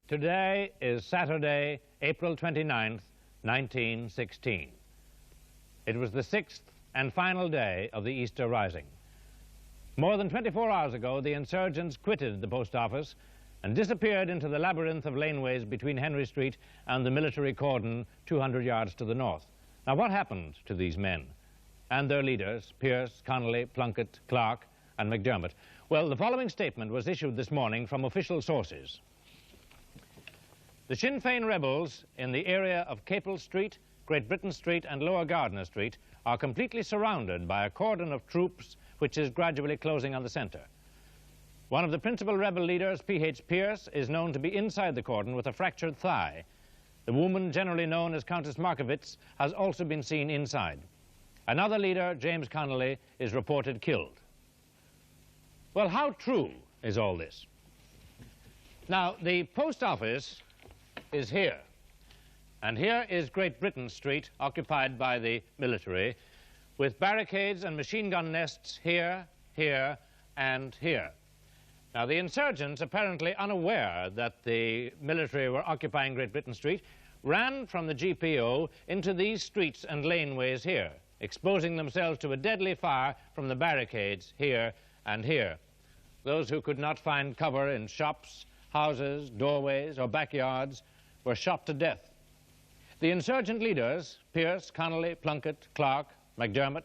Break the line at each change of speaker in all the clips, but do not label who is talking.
Today is Saturday, April 29th, 1916. It was the sixth and final day of the Easter Rising. More than 24 hours ago, the insurgents quitted the post office and disappeared into the labyrinth of laneways between Henry Street and the military cordon 200 yards to the north. Now, what happened to these men and their leaders, Pierce, Connolly, Plunkett, Clark, and McDermott? Well, the following statement was issued this morning from official sources. The Sinn Féin rebels in the area of Capel Street, Great Britain Street and Lower Gardiner Street are completely surrounded by a cordon of troops which is gradually closing on the centre. One of the principal rebel leaders, P.H. Pierce, is known to be inside the cordon with a fractured thigh. The woman, generally known as Countess Markovitz, has also been seen inside. Another leader, James Connolly, is reported killed. Well, how true is all this? Now, the post office is here, and here is Great Britain Street, occupied by the military, with barricades and machine gun nests here, here, and here. Now, the insurgents, apparently unaware that the military were occupying Great Britain Street, ran from the GPO into these streets and laneways here, exposing themselves to a deadly fire from the barricades here and here. Those who could not find cover in shops, houses, doorways, or backyards were shot to death. The insurgent leaders, Pierce, Connolly, Plunkett, Clark, McDermott,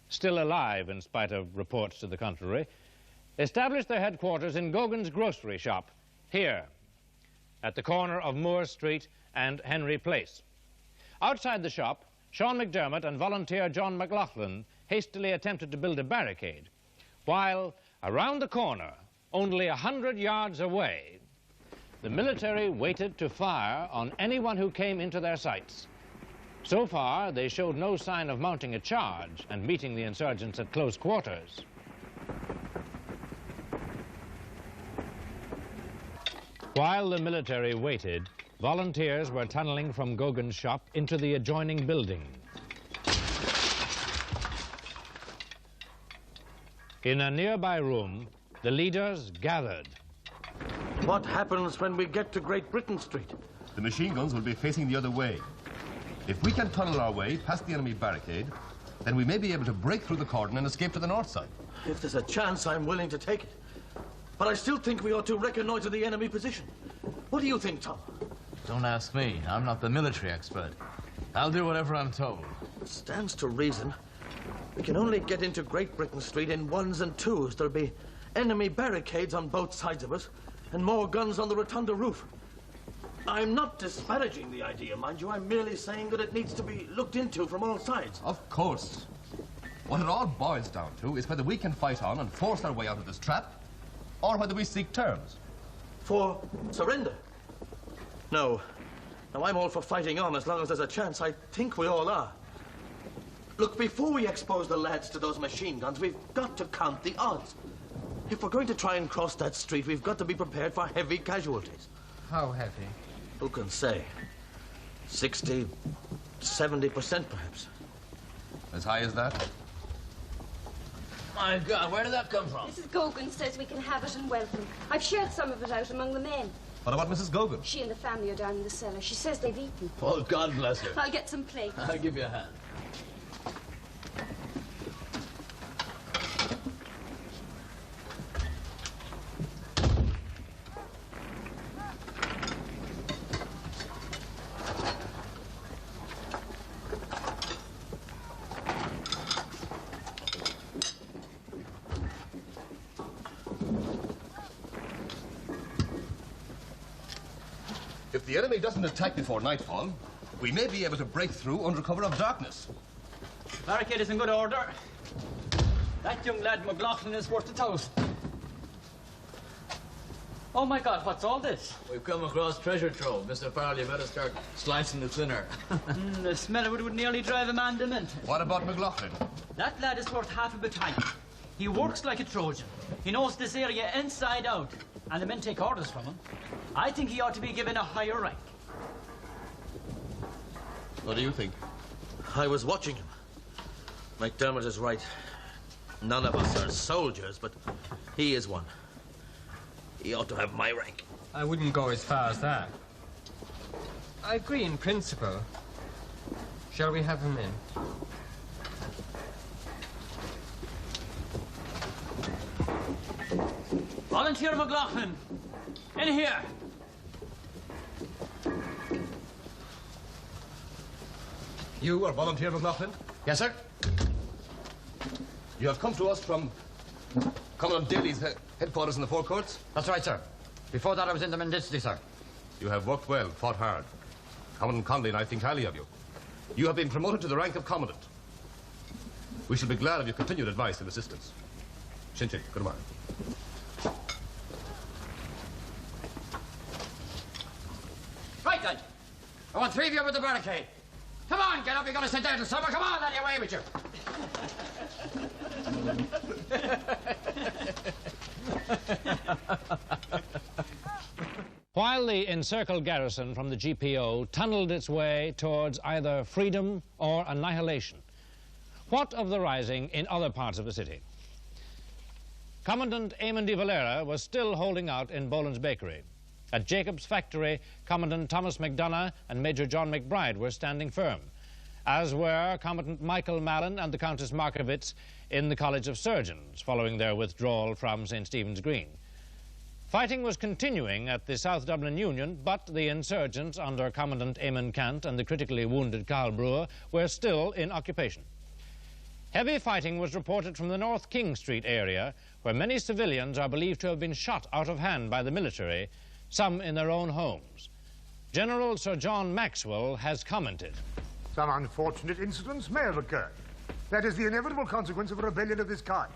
still alive in spite of reports to the contrary, established their headquarters in Gogan's grocery shop, here, at the corner of Moore Street and Henry Place. Outside the shop, Sean McDermott and volunteer John McLaughlin hastily attempted to build a barricade, while around the corner, only 100 yards away, the military waited to fire on anyone who came into their sights. So far, they showed no sign of mounting a charge and meeting the insurgents at close quarters. While the military waited, volunteers were tunneling from Gogan's shop into the adjoining building. In a nearby room, the leaders gathered.
What happens when we get to Great Britain Street?
The machine guns will be facing the other way. If we can tunnel our way past the enemy barricade, then we may be able to break through the cordon and escape to the north side.
If there's a chance, I'm willing to take it. But I still think we ought to reconnoiter the enemy position. What do you think, Tom?
Don't ask me. I'm not the military expert. I'll do whatever I'm told.
It stands to reason. We can only get into Great Britain Street in ones and twos. There'll be enemy barricades on both sides of us, and more guns on the rotunda roof. I'm not disparaging the idea, mind you. I'm merely saying that it needs to be looked into from all sides.
Of course. What it all boils down to is whether we can fight on and force our way out of this trap, or whether we seek terms.
For surrender? No. No, I'm all for fighting on as long as there's a chance. I think we all are. Look, before we expose the lads to those machine guns, we've got to count the odds. If we're going to try and cross that street, we've got to be prepared for heavy casualties.
How heavy?
Who can say? 60, 70% perhaps.
As high as that?
My God, where did that come from?
Mrs. Gogan says we can have it and welcome. I've shared some of it out among the men.
What about Mrs. Gogan?
She and the family are down in the cellar. She says they've eaten.
Oh, God bless her.
I'll get some plates.
I'll give you a hand.
If the enemy doesn't attack before nightfall, we may be able to break through under cover of darkness.
Barricade is in good order. That young lad, McLaughlin, is worth a toast. Oh, my God, what's all this?
We've come across treasure trove. Mr. Farrell, you better start slicing it thinner.
The smell of it would nearly drive a man demented.
What about McLaughlin?
That lad is worth half a battalion. He works like a Trojan. He knows this area inside out, and the men take orders from him. I think he ought to be given a higher rank.
What do you think?
I was watching him. McDermott is right. None of us are soldiers, but he is one. He ought to have my rank.
I wouldn't go as far as that. I agree in principle. Shall we have him in?
Volunteer McLaughlin, in here.
You are Volunteer McLaughlin?
Yes, sir.
You have come to us from Commandant Daly's headquarters in the forecourts?
That's right, sir. Before that, I was in the Mendicity, sir.
You have worked well, fought hard. Commandant Conley and I think highly of you. You have been promoted to the rank of Commandant. We shall be glad of your continued advice and assistance. Shinchi, good morning.
Right, then. I want 3 of you with the barricade. Come on, get up. You're going to sit there till summer. Come on, let you away with you.
While the encircled garrison from the GPO tunneled its way towards either freedom or annihilation, what of the rising in other parts of the city? Commandant Eamon de Valera was still holding out in Boland's Bakery. At Jacob's factory, Commandant Thomas MacDonough and Major John McBride were standing firm, as were Commandant Michael Mallon and the Countess Markovitz in the College of Surgeons, following their withdrawal from St. Stephen's Green. Fighting was continuing at the South Dublin Union, but the insurgents under Commandant Eamon Cant and the critically wounded Carl Brewer were still in occupation. Heavy fighting was reported from the North King Street area, where many civilians are believed to have been shot out of hand by the military, some in their own homes. General Sir John Maxwell has commented.
Some unfortunate incidents may have occurred. That is the inevitable consequence of a rebellion of this kind.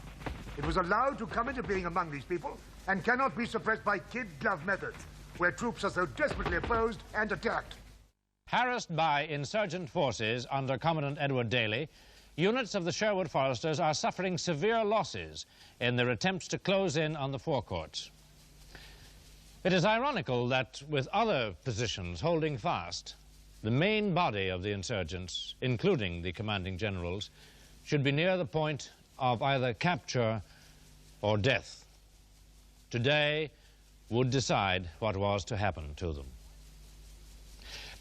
It was allowed to come into being among these people and cannot be suppressed by kid-glove methods, where troops are so desperately opposed and attacked.
Harassed by insurgent forces under Commandant Edward Daly, units of the Sherwood Foresters are suffering severe losses in their attempts to close in on the forecourts. It is ironical that with other positions holding fast, the main body of the insurgents, including the commanding generals, should be near the point of either capture or death. Today would decide what was to happen to them.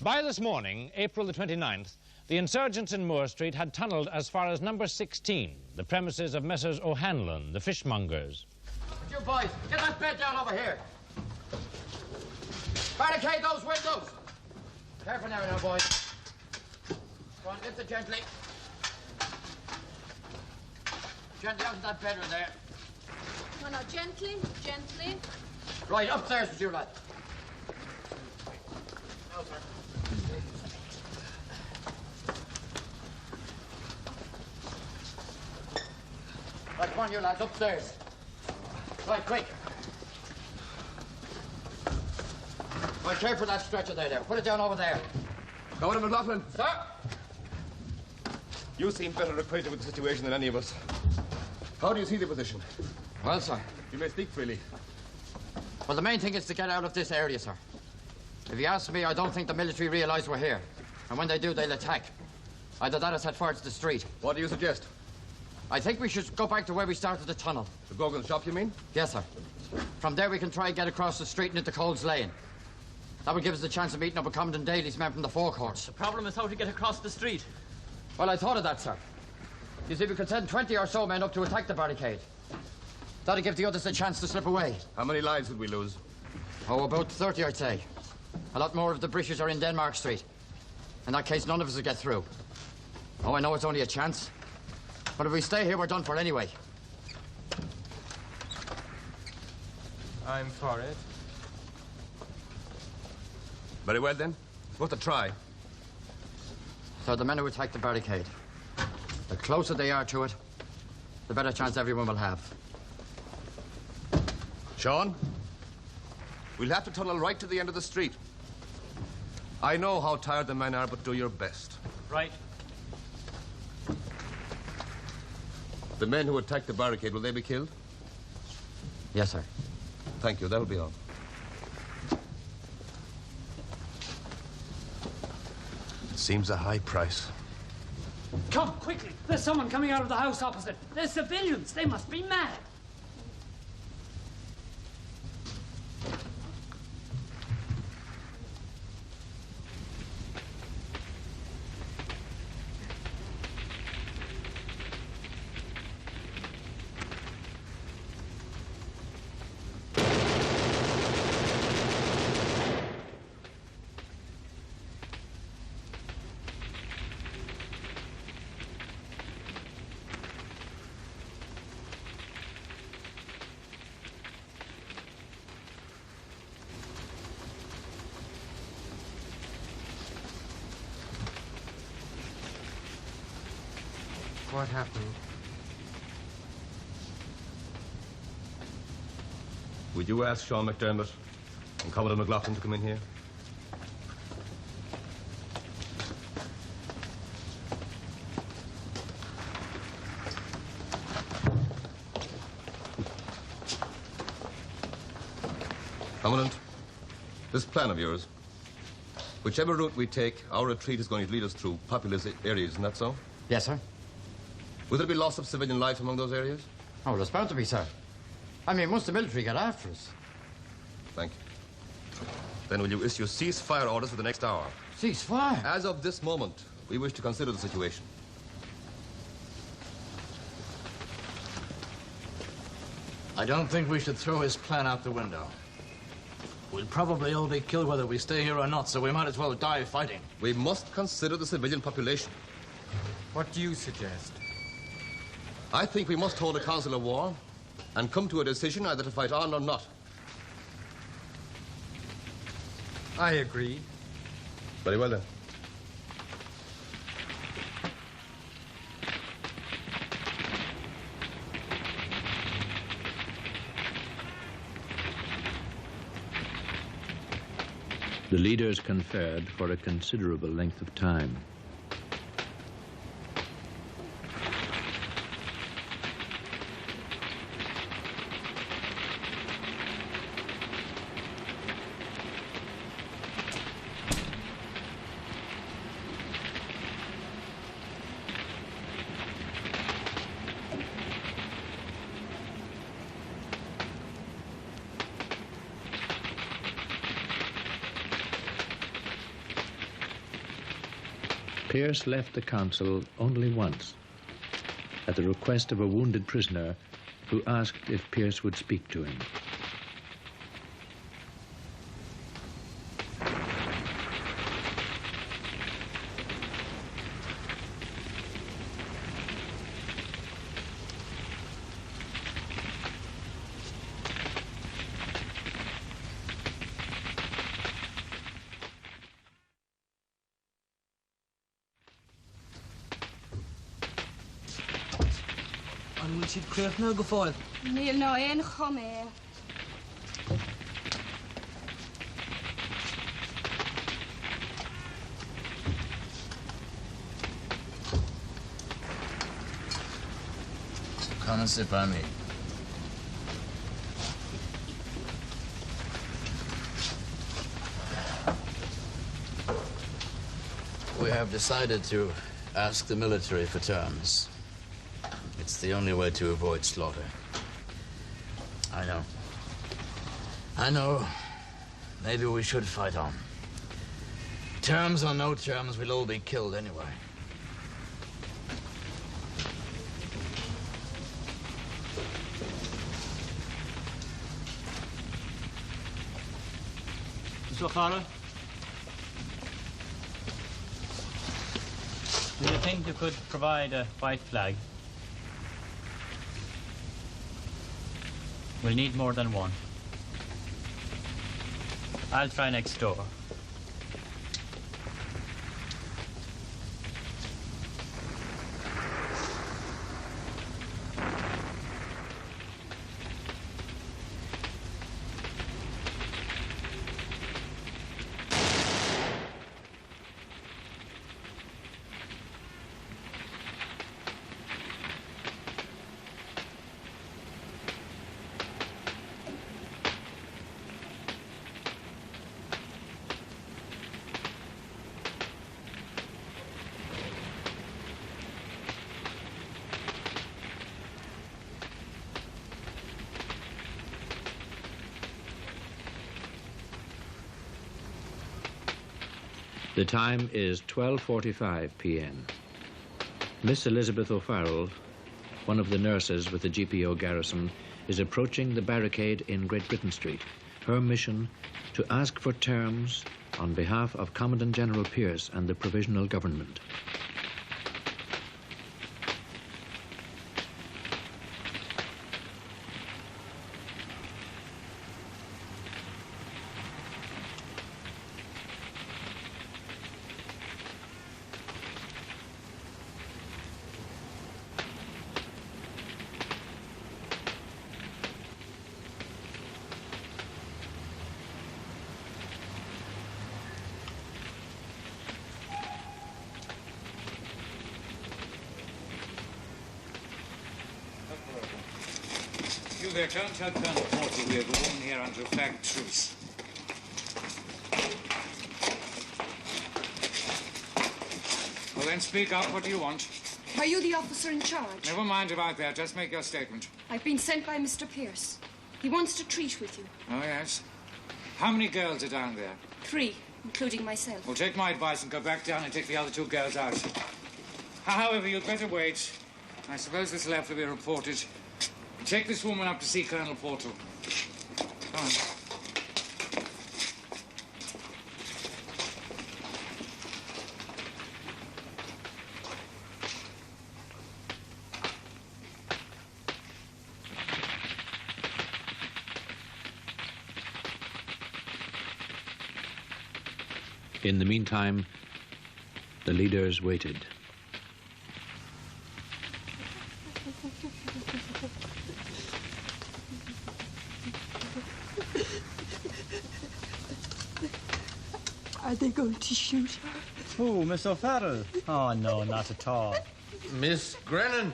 By this morning, April the 29th, the insurgents in Moore Street had tunneled as far as number 16, the premises of Messrs. O'Hanlon, the fishmongers.
You boys, get that bed down over here. Barricade those windows. Careful now, boys. Go on, lift it gently. Gently onto that bedroom there.
No, no, gently, gently.
Right, upstairs with you, lad. No, sir. Right, come on, you lads, upstairs. Right, quick. Right, careful that stretcher there. Put it down over there.
Commandant McLaughlin,
Sir?
you seem better acquainted with the situation than any of us. How do you see the position?
Well, sir.
You may speak freely.
Well, the main thing is to get out of this area, sir. If you ask me, I don't think the military realise we're here. And when they do, they'll attack. Either that or set fire to the street.
What do you suggest?
I think we should go back to where we started the tunnel.
The Gorgon's shop, you mean?
Yes, sir. From there, we can try and get across the street and into Coles Lane. That would give us the chance of meeting up with Commandant Daly's men from the forecourts.
The problem is how to get across the street.
Well, I thought of that, sir. You see, we could send 20 or so men up to attack the barricade. That'd give the others a chance to slip away.
How many lives would we lose?
Oh, about 30, I'd say. A lot more of the British are in Denmark Street. In that case, none of us will get through. Oh, I know it's only a chance. But if we stay here, we're done for anyway.
I'm for it.
Very well, then. Worth a try.
So the men who attack the barricade, the closer they are to it, the better chance everyone will have.
Sean, we'll have to tunnel right to the end of the street. I know how tired the men are, but do your best.
Right.
The men who attacked the barricade, will they be killed?
Yes, sir.
Thank you. That'll be all. It seems a high price.
Come, quickly. There's someone coming out of the house opposite. They're civilians. They must be mad.
What happened?
Would you ask Sean McDermott and Commodore McLaughlin to come in here? Commandant, this plan of yours, whichever route we take, our retreat is going to lead us through populous areas, isn't that so?
Yes, sir.
Will there be loss of civilian life among those areas?
Oh, well, there's bound to be, sir. I mean, once the military get after us.
Thank you. Then will you issue ceasefire orders for the next hour?
Ceasefire?
As of this moment, we wish to consider the situation.
I don't think we should throw his plan out the window. We'll probably all be killed whether we stay here or not, so we might as well die fighting.
We must consider the civilian population.
What do you suggest?
I think we must hold a council of war and come to a decision either to fight on or not.
I agree.
Very well, then.
The leaders conferred for a considerable length of time. Pierce left the council only once, at the request of a wounded prisoner who asked if Pierce would speak to him.
An bhfuil siad craoch ná go fáil.
Níl ná aon chum é.
Come and sit by me. We have decided to ask the military for terms. It's the only way to avoid slaughter. I know. I know. Maybe we should fight on. Terms or no terms, we'll all be killed anyway.
Mr. O'Farrell? Do you think you could provide a white flag? We'll need more than one. I'll try next door.
The time is 12:45 p.m. Miss Elizabeth O'Farrell, one of the nurses with the GPO garrison, is approaching the barricade in Great Britain Street. Her mission, to ask for terms on behalf of Commandant General Pierce and the Provisional Government.
there. Tell Colonel Porter we have a woman here under a flag of truce. Well, then speak up. What do you want?
Are you the officer in charge?
Never mind about that. Just make your statement.
I've been sent by Mr. Pierce. He wants to treat with you.
Oh, yes. How many girls are down there?
3, including myself.
Well, take my advice and go back down and take the other 2 girls out. However, you'd better wait. I suppose this will have to be reported. Take this woman up to see Colonel Portal. Go on.
In the meantime, the leaders waited.
Are they going to shoot her?
Oh, Miss O'Farrell. Oh, no, not at all.
Miss Grennan.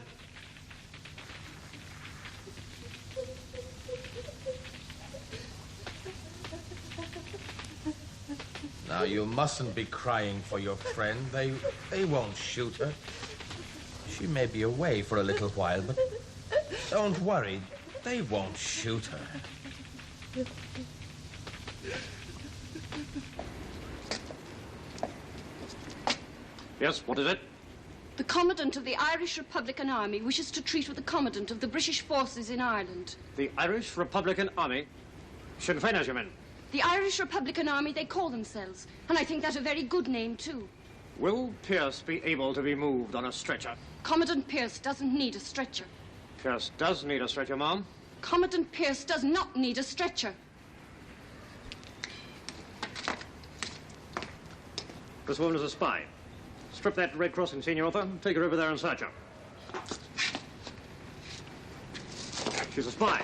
Now, you mustn't be crying for your friend. They won't shoot her. She may be away for a little while, but don't worry. They won't shoot her.
Yes, what is it?
The Commandant of the Irish Republican Army wishes to treat with the Commandant of the British forces in Ireland.
The Irish Republican Army? Sinn Féin, as you mean?
The Irish Republican Army, they call themselves. And I think that a very good name, too.
Will Pierce be able to be moved on a stretcher?
Commandant Pierce doesn't need a stretcher.
Pierce does need a stretcher, Ma'am.
Commandant Pierce does not need a stretcher.
This woman is a spy. Strip that Red Cross insignia off her and take her over there and search her. She's a spy.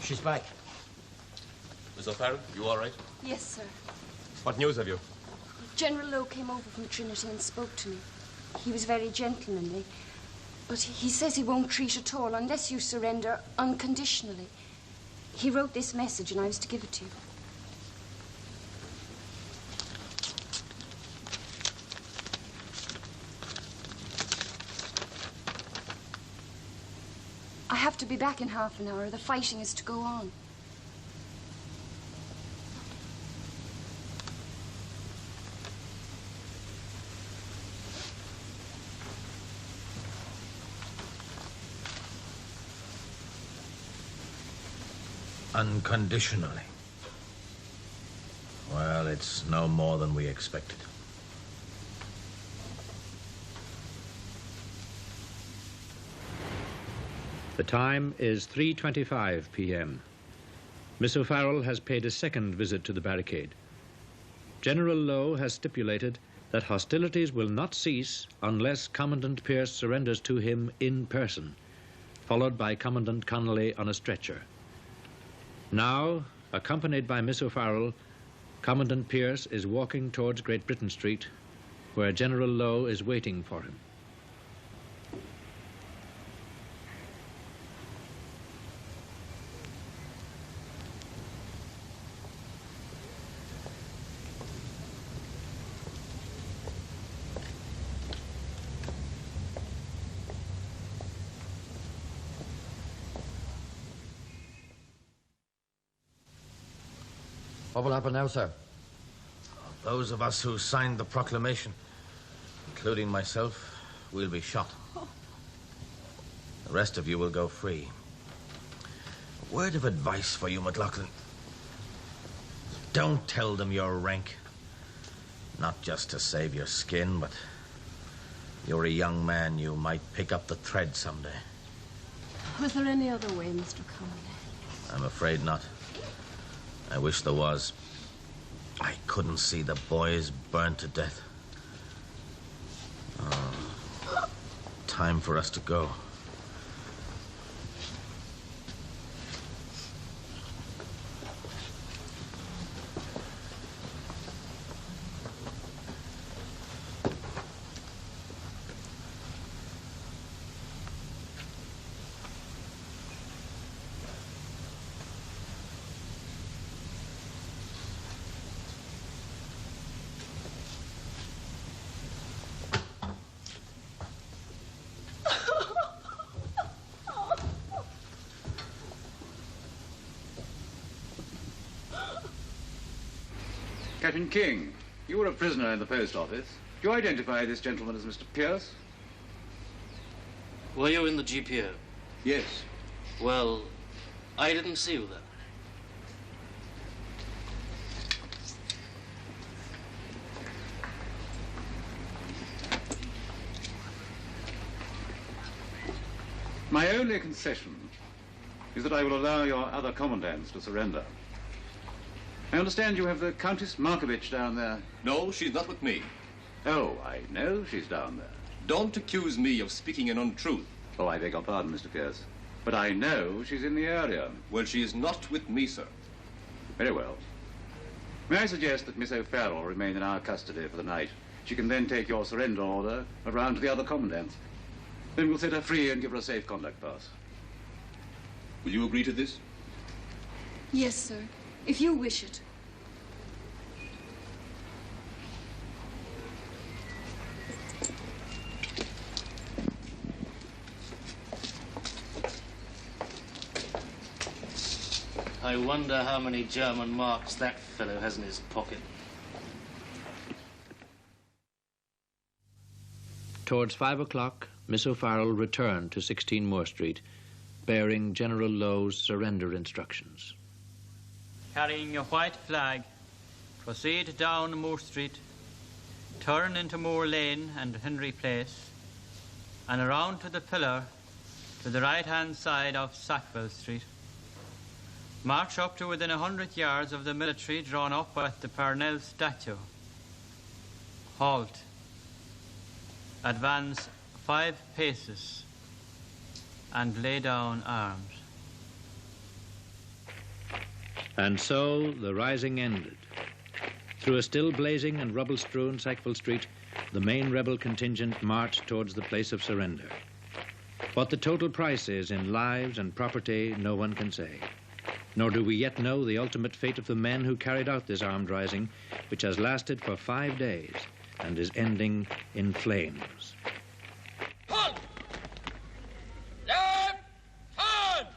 She's back.
Miss O'Farrell, you all right?
Yes, sir.
What news have you?
General Lowe came over from Trinity and spoke to me. He was very gentlemanly, but he says he won't treat at all unless you surrender unconditionally. He wrote this message and I was to give it to you. I have to be back in half an hour. The fighting is to go on.
Unconditionally. Well, it's no more than we expected.
The time is 3:25 p.m. Miss O'Farrell has paid a second visit to the barricade. General Lowe has stipulated that hostilities will not cease unless Commandant Pierce surrenders to him in person, followed by Commandant Connolly on a stretcher. Now, accompanied by Miss O'Farrell, Commandant Pierce is walking towards Great Britain Street, where General Lowe is waiting for him.
What will happen now, sir?
Those of us who signed the proclamation, including myself, will be shot. The rest of you will go free. A word of advice for you, McLaughlin. Don't tell them your rank. Not just to save your skin, but you're a young man. You might pick up the thread someday.
Was there any other way, Mr. Connolly?
I'm afraid not. I wish there was. I couldn't see the boys burned to death. Oh, time for us to go.
Captain King, you were a prisoner in the post office. Do you identify this gentleman as Mr. Pierce?
Were you in the GPO?
Yes.
Well, I didn't see you there.
My only concession is that I will allow your other commandants to surrender. I understand you have the Countess Markovich down there.
No, she's not with me.
Oh, I know she's down there.
Don't accuse me of speaking an untruth.
Oh, I beg your pardon, Mr. Pierce. But I know she's in the area.
Well, she is not with me, sir.
Very well. May I suggest that Miss O'Farrell remain in our custody for the night? She can then take your surrender order around to the other commandants. Then we'll set her free and give her a safe conduct pass.
Will you agree to this?
Yes, sir, if you wish it.
I wonder how many German marks that fellow has in his pocket.
Towards 5 o'clock, Miss O'Farrell returned to 16 Moore Street, bearing General Lowe's surrender instructions.
Carrying your white flag, proceed down Moore Street, turn into Moore Lane and Henry Place, and around to the pillar to the right-hand side of Sackville Street. March up to within 100 yards of the military drawn up at the Parnell statue. Halt. Advance 5 paces and lay down arms.
And so the rising ended. Through a still blazing and rubble-strewn Sackville Street, the main rebel contingent marched towards the place of surrender. What the total price is in lives and property, no one can say. Nor do we yet know the ultimate fate of the men who carried out this armed rising, which has lasted for 5 days and is ending in flames.
Halt! Left hand!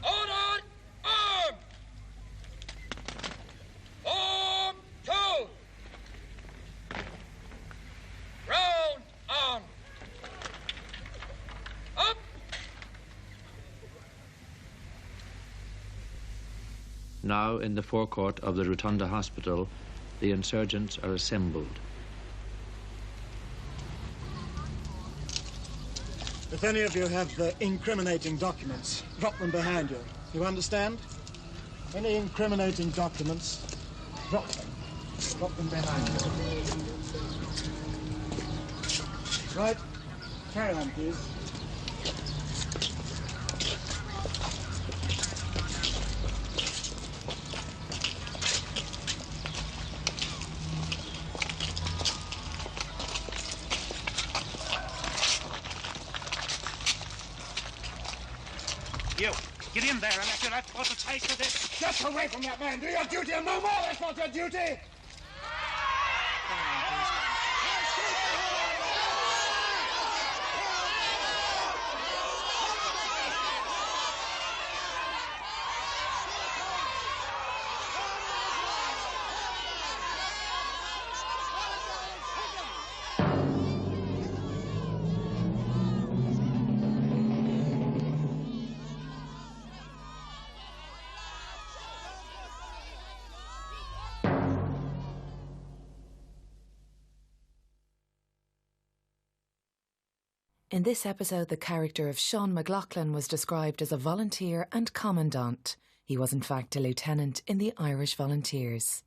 Order, arm! Form 2! Round on! Up!
Now, in the forecourt of the Rotunda Hospital, the insurgents are assembled.
If any of you have incriminating documents, drop them behind you. You understand? Any incriminating documents, drop them. Drop them behind you. Right. Carry on, please.
You, get in there, and if you're not supposed to taste of this...
Get away from that man! Do your duty and no more! That's not your duty!
In this episode, the character of Sean McLaughlin was described as a volunteer and commandant. He was in fact a lieutenant in the Irish Volunteers.